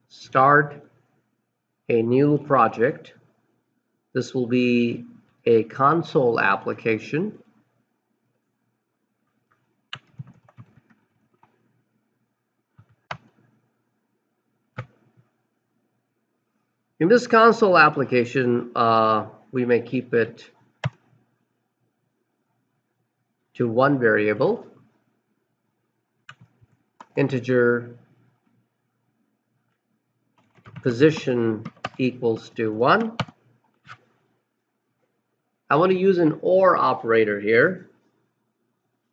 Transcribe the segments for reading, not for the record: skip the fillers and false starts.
start a new project. This will be a console application. In this console application, we may keep it to one variable, integer position equals to 1. I want to use an OR operator here.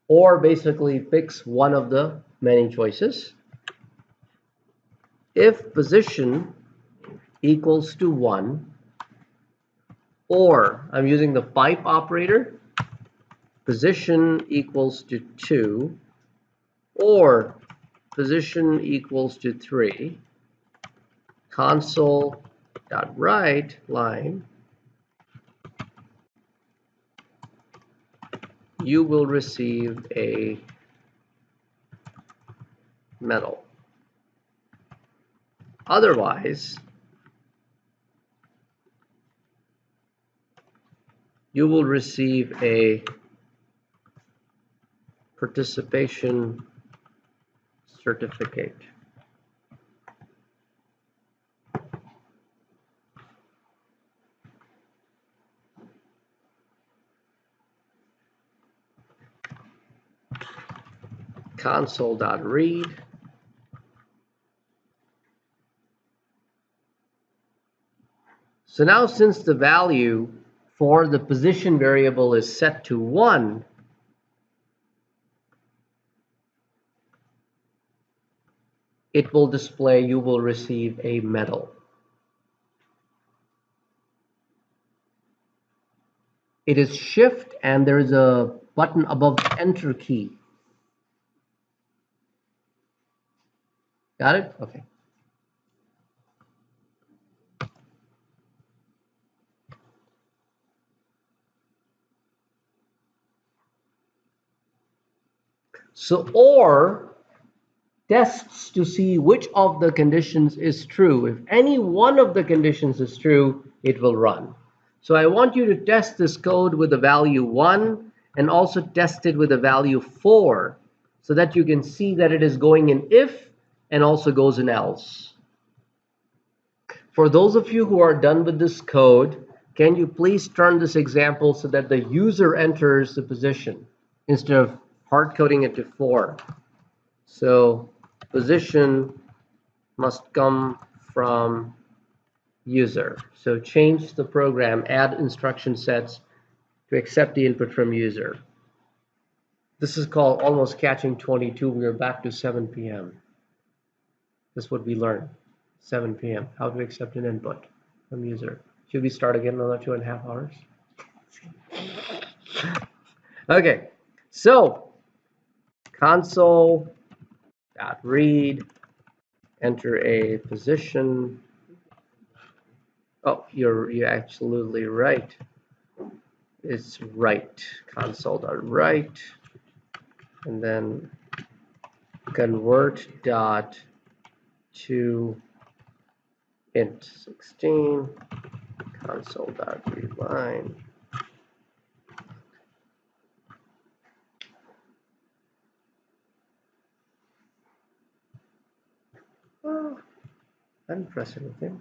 OR basically picks one of the many choices. If position equals to 1, or I'm using the pipe operator, position equals to 2, or position equals to 3, console.write line, you will receive a medal. Otherwise, you will receive a participation certificate. Console.read. So now, since the value for the position variable is set to 1, it will display you will receive a medal. It is shift and there is a button above the enter key. Got it? Okay. So OR tests to see which of the conditions is true. If any one of the conditions is true, it will run. So I want you to test this code with the value 1 and also test it with the value 4 so that you can see that it is going in if and also goes in else. For those of you who are done with this code, can you please turn this example so that the user enters the position instead of hard coding it to 4? So position must come from user. So change the program, add instruction sets to accept the input from user. This is called almost catching 22. We are back to 7 p.m. This is what we learned. 7 p.m. How to accept an input from user. Should we start again in another 2.5 hours? Okay, so console.read, enter a position. Oh, you're absolutely right. It's right. Console.write, and then convert dot to int 16, console.read line. Oh, I didn't press anything.